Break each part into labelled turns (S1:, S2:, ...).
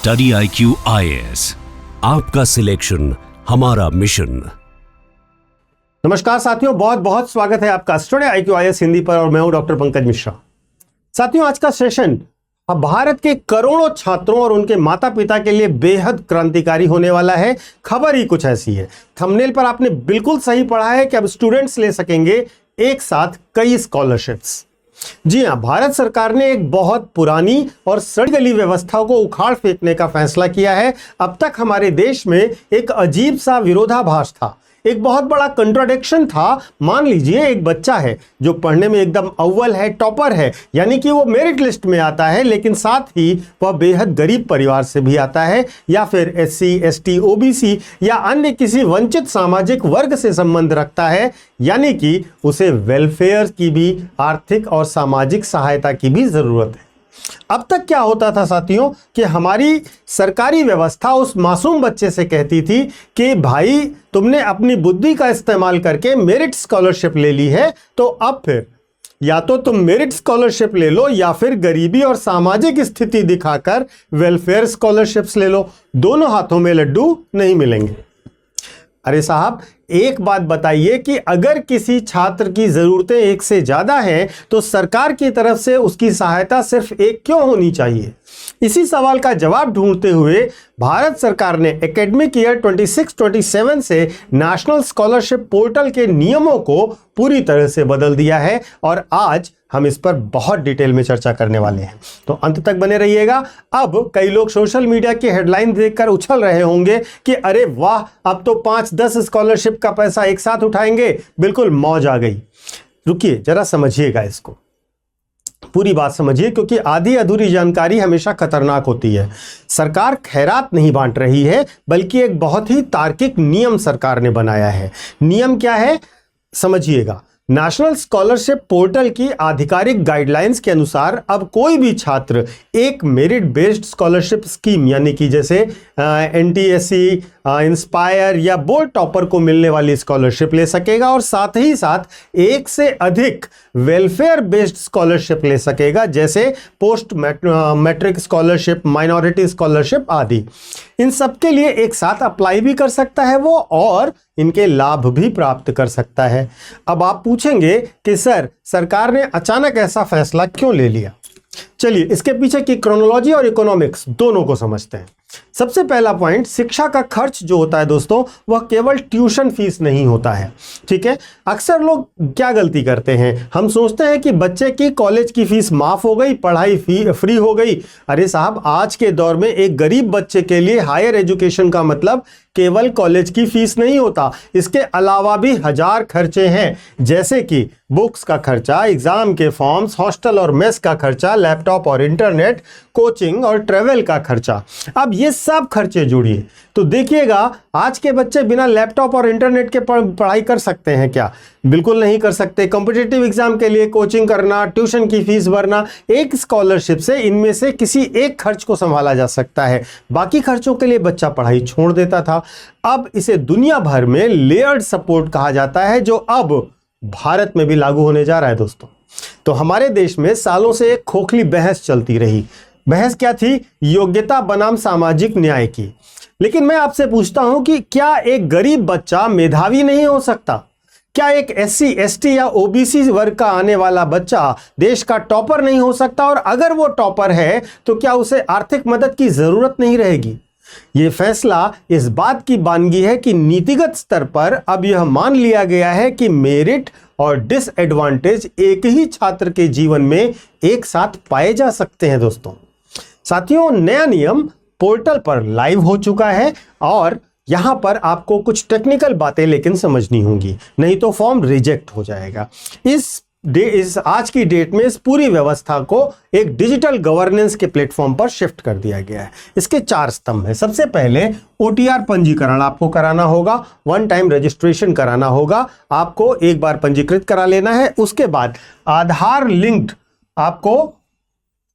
S1: Study IQ IAS, आपका selection हमारा mission.
S2: नमस्कार साथियों, बहुत बहुत स्वागत है आपका स्टडी IQ IAS हिंदी पर और मैं हूं डॉक्टर पंकज मिश्रा। साथियों, आज का सेशन अब भारत के करोड़ों छात्रों और उनके माता पिता के लिए बेहद क्रांतिकारी होने वाला है। खबर ही कुछ ऐसी है, थंबनेल पर आपने बिल्कुल सही पढ़ा है कि अब स्टूडेंट्स ले सकेंगे एक साथ कई स्कॉलरशिप्स। जी हां, भारत सरकार ने एक बहुत पुरानी और सड़ी गली व्यवस्था को उखाड़ फेंकने का फैसला किया है। अब तक हमारे देश में एक अजीब सा विरोधाभास था, एक बहुत बड़ा कंट्राडिक्शन था। मान लीजिए एक बच्चा है जो पढ़ने में एकदम अव्वल है, टॉपर है, यानी कि वो मेरिट लिस्ट में आता है, लेकिन साथ ही वह बेहद गरीब परिवार से भी आता है, या फिर SC ST OBC या अन्य किसी वंचित सामाजिक वर्ग से संबंध रखता है, यानी कि उसे वेलफेयर की भी, आर्थिक और सामाजिक सहायता की भी जरूरत है। अब तक क्या होता था साथियों कि हमारी सरकारी व्यवस्था उस मासूम बच्चे से कहती थी कि भाई तुमने अपनी बुद्धि का इस्तेमाल करके मेरिट स्कॉलरशिप ले ली है, तो अब फिर या तो तुम मेरिट स्कॉलरशिप ले लो या फिर गरीबी और सामाजिक स्थिति दिखाकर वेलफेयर स्कॉलरशिप्स ले लो। दोनों हाथों में लड्डू नहीं मिलेंगे। अरे साहब, एक बात बताइए कि अगर किसी छात्र की जरूरतें एक से ज्यादा हैं तो सरकार की तरफ से उसकी सहायता सिर्फ एक क्यों होनी चाहिए? इसी सवाल का जवाब ढूंढते हुए भारत सरकार ने एकेडमिक ईयर 26-27 से नेशनल स्कॉलरशिप पोर्टल के नियमों को पूरी तरह से बदल दिया है और आज हम इस पर बहुत डिटेल में चर्चा करने वाले हैं, तो अंत तक बने रहिएगा। अब कई लोग सोशल मीडिया की हेडलाइन देखकर उछल रहे होंगे कि अरे वाह, अब तो 5-10 स्कॉलरशिप का पैसा एक साथ उठाएंगे, बिल्कुल मौज आ गई। रुकिए जरा, समझिएगा, इसको पूरी बात समझिए, क्योंकि आधी अधूरी जानकारी हमेशा खतरनाक होती है। सरकार खैरात नहीं बांट रही है, बल्कि एक बहुत ही तार्किक नियम सरकार ने बनाया है। नियम क्या है समझिएगा। नेशनल स्कॉलरशिप पोर्टल की आधिकारिक गाइडलाइंस के अनुसार अब कोई भी छात्र एक मेरिट बेस्ड स्कॉलरशिप स्कीम, यानी कि जैसे NTSC, इंस्पायर या बोर्ड टॉपर को मिलने वाली स्कॉलरशिप ले सकेगा और साथ ही साथ एक से अधिक वेलफेयर बेस्ड स्कॉलरशिप ले सकेगा, जैसे post matric scholarship, minority scholarship आदि। इन सब के लिए एक साथ अप्लाई भी कर सकता है वो और इनके लाभ भी प्राप्त कर सकता है। अब आप पूछेंगे कि सर, सरकार ने अचानक ऐसा फैसला क्यों ले लिया? चलिए इसके पीछे की क्रोनोलॉजी और इकोनॉमिक्स दोनों को समझते हैं। सबसे पहला पॉइंट, शिक्षा का खर्च जो होता है दोस्तों, वह केवल ट्यूशन फीस नहीं होता है। ठीक है, अक्सर लोग क्या गलती करते हैं, हम सोचते हैं कि बच्चे की कॉलेज की फीस माफ हो गई, पढ़ाई फ्री हो गई। अरे साहब, आज के दौर में एक गरीब बच्चे के लिए हायर एजुकेशन का मतलब केवल कॉलेज की फीस नहीं होता, इसके अलावा भी हजार खर्चे हैं, जैसे कि बुक्स का खर्चा, एग्जाम के फॉर्म्स, हॉस्टल और मेस का खर्चा, लैपटॉप और इंटरनेट, कोचिंग और ट्रेवल का खर्चा। अब ये सब खर्चे जुड़िए तो देखिएगा, आज के बच्चे बिना लैपटॉप और इंटरनेट के पढ़ाई कर सकते हैं क्या? बिल्कुल नहीं कर सकते। कॉम्पिटिटिव एग्जाम के लिए कोचिंग करना, ट्यूशन की फीस भरना, एक स्कॉलरशिप से इनमें से किसी एक खर्च को संभाला जा सकता है। बाकी खर्चों के लिए बच्चा पढ़ाई छोड़ देता था। अब इसे दुनिया भर में लेयर्ड सपोर्ट कहा जाता है, जो अब भारत में भी लागू होने जा रहा है दोस्तों। तो हमारे देश में सालों से एक खोखली बहस चलती रही। बहस क्या थी? योग्यता बनाम सामाजिक न्याय की। लेकिन मैं आपसे पूछता हूं कि क्या एक गरीब बच्चा मेधावी नहीं हो सकता? क्या एक SC ST या OBC वर्ग का आने वाला बच्चा देश का टॉपर नहीं हो सकता? और अगर वो टॉपर है तो क्या उसे आर्थिक मदद की जरूरत नहीं रहेगी? ये फैसला इस बात की बानगी है कि नीतिगत स्तर पर अब यह मान लिया गया है कि मेरिट और डिसएडवांटेज एक ही छात्र के जीवन में एक साथ पाए जा सकते हैं दोस्तों। साथियों, नया नियम पोर्टल पर लाइव हो चुका है और यहां पर आपको कुछ टेक्निकल बातें लेकिन समझनी होंगी, नहीं तो फॉर्म रिजेक्ट हो जाएगा। इस आज की डेट में इस पूरी व्यवस्था को एक डिजिटल गवर्नेंस के प्लेटफॉर्म पर शिफ्ट कर दिया गया है। इसके 4 स्तंभ हैं। सबसे पहले OTR पंजीकरण आपको कराना होगा, वन टाइम रजिस्ट्रेशन कराना होगा, आपको एक बार पंजीकृत करा लेना है। उसके बाद आधार लिंक्ड आपको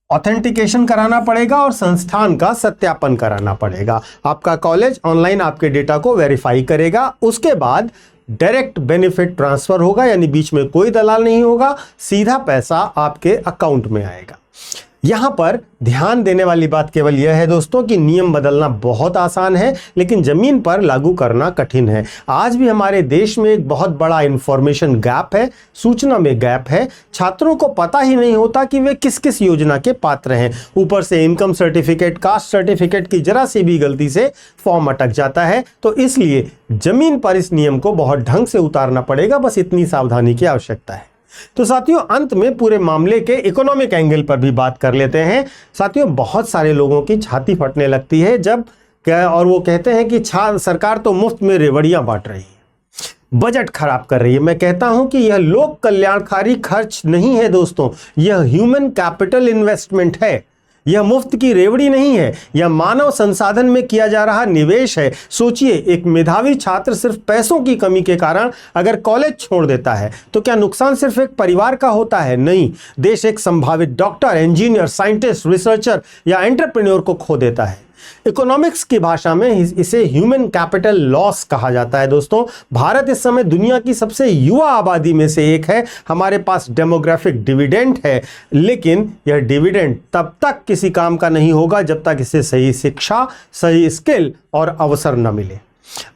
S2: ऑथेंटिकेशन कराना पड़ेगा और संस्थान का सत्यापन कराना पड़ेगा। आपका कॉलेज ऑनलाइन आपके डेटा को वेरीफाई करेगा। उसके बाद डायरेक्ट बेनिफिट ट्रांसफर होगा, यानी बीच में कोई दलाल नहीं होगा, सीधा पैसा आपके अकाउंट में आएगा। यहां पर ध्यान देने वाली बात केवल यह है दोस्तों कि नियम बदलना बहुत आसान है, लेकिन जमीन पर लागू करना कठिन है। आज भी हमारे देश में एक बहुत बड़ा इंफॉर्मेशन गैप है, सूचना में गैप है। छात्रों को पता ही नहीं होता कि वे किस किस योजना के पात्र हैं। ऊपर से इनकम सर्टिफिकेट, कास्ट सर्टिफिकेट की जरा सी भी गलती से फॉर्म अटक जाता है। तो इसलिए जमीन पर इस नियम को बहुत ढंग से उतारना पड़ेगा, बस इतनी सावधानी की आवश्यकता है। तो साथियों, अंत में पूरे मामले के इकोनॉमिक एंगल पर भी बात कर लेते हैं। साथियों, बहुत सारे लोगों की छाती फटने लगती है जब और वो कहते हैं कि सरकार तो मुफ्त में रेवड़ियां बांट रही है, बजट खराब कर रही है। मैं कहता हूं कि यह लोक कल्याणकारी खर्च नहीं है दोस्तों, यह ह्यूमन कैपिटल इन्वेस्टमेंट है। यह मुफ्त की रेवड़ी नहीं है, यह मानव संसाधन में किया जा रहा निवेश है। सोचिए, एक मेधावी छात्र सिर्फ पैसों की कमी के कारण अगर कॉलेज छोड़ देता है तो क्या नुकसान सिर्फ एक परिवार का होता है? नहीं, देश एक संभावित डॉक्टर, इंजीनियर, साइंटिस्ट, रिसर्चर या एंटरप्रेन्योर को खो देता है। इकोनॉमिक्स की भाषा में इसे ह्यूमन कैपिटल लॉस कहा जाता है। दोस्तों, भारत इस समय दुनिया की सबसे युवा आबादी में से एक है। हमारे पास डेमोग्राफिक डिविडेंड है, लेकिन यह डिविडेंड तब तक किसी काम का नहीं होगा जब तक इसे सही शिक्षा, सही स्किल और अवसर न मिले।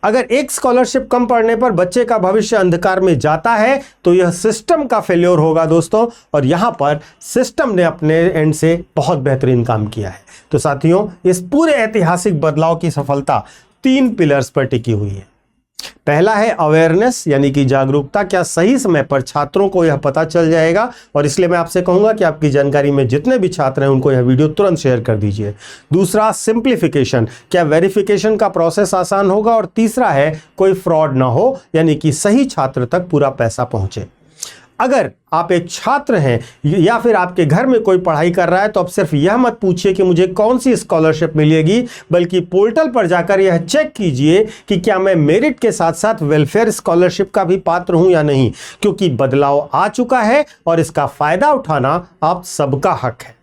S2: अगर एक स्कॉलरशिप कम पड़ने पर बच्चे का भविष्य अंधकार में जाता है तो यह सिस्टम का फेल्योर होगा दोस्तों, और यहां पर सिस्टम ने अपने एंड से बहुत बेहतरीन काम किया है। तो साथियों, इस पूरे ऐतिहासिक बदलाव की सफलता 3 पिलर्स पर टिकी हुई है। पहला है अवेयरनेस, यानी कि जागरूकता। क्या सही समय पर छात्रों को यह पता चल जाएगा, और इसलिए मैं आपसे कहूंगा कि आपकी जानकारी में जितने भी छात्र हैं उनको यह वीडियो तुरंत शेयर कर दीजिए। दूसरा, सिंप्लीफिकेशन, क्या वेरिफिकेशन का प्रोसेस आसान होगा। और तीसरा है कोई फ्रॉड ना हो, यानी कि सही छात्र तक पूरा पैसा पहुंचे। अगर आप एक छात्र हैं या फिर आपके घर में कोई पढ़ाई कर रहा है तो आप सिर्फ यह मत पूछिए कि मुझे कौन सी स्कॉलरशिप मिलेगी, बल्कि पोर्टल पर जाकर यह चेक कीजिए कि क्या मैं मेरिट के साथ साथ वेलफेयर स्कॉलरशिप का भी पात्र हूं या नहीं, क्योंकि बदलाव आ चुका है और इसका फायदा उठाना आप सबका हक है।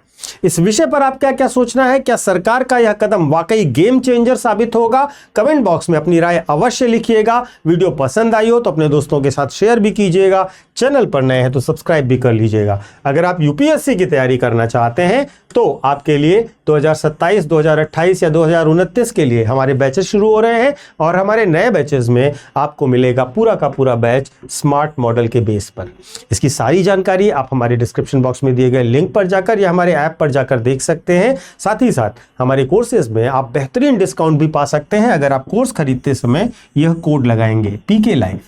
S2: इस विषय पर आप क्या क्या सोचना है? क्या सरकार का यह कदम वाकई गेम चेंजर साबित होगा? कमेंट बॉक्स में अपनी राय अवश्य लिखिएगा। वीडियो पसंद आई हो तो अपने दोस्तों के साथ शेयर भी कीजिएगा। चैनल पर नए हैं तो सब्सक्राइब भी कर लीजिएगा। अगर आप यूपीएससी की तैयारी करना चाहते हैं तो आपके लिए 2027, 2028 या 2029 के लिए हमारे बैचेस शुरू हो रहे हैं, और हमारे नए बैचेस में आपको मिलेगा पूरा का पूरा बैच स्मार्ट मॉडल के बेस पर। इसकी सारी जानकारी आप हमारे डिस्क्रिप्शन बॉक्स में दिए गए लिंक पर जाकर या हमारे ऐप पर जाकर देख सकते हैं। साथ ही साथ हमारे कोर्सेज में आप बेहतरीन डिस्काउंट भी पा सकते हैं अगर आप कोर्स खरीदते समय यह कोड लगाएंगे, पीके लाइव।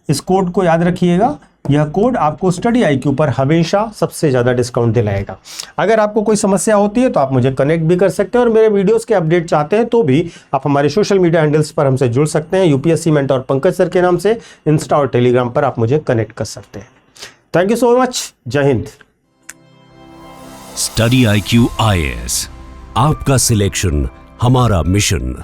S2: इस कोड को याद रखिएगा, यह कोड आपको स्टडी आईक्यू पर हमेशा सबसे ज्यादा डिस्काउंट दिलाएगा। अगर आपको कोई समस्या होती है तो आप मुझे कनेक्ट भी कर सकते हैं, और मेरे वीडियोस के अपडेट चाहते हैं तो भी आप हमारे सोशल मीडिया हैंडल्स पर हमसे जुड़ सकते हैं। यूपीएससी मेंटर पंकज सर के नाम से इंस्टा और टेलीग्राम पर आप मुझे कनेक्ट कर सकते हैं। Thank you so much. जय हिंद।
S1: स्टडी IQ IAS, आपका सिलेक्शन हमारा मिशन।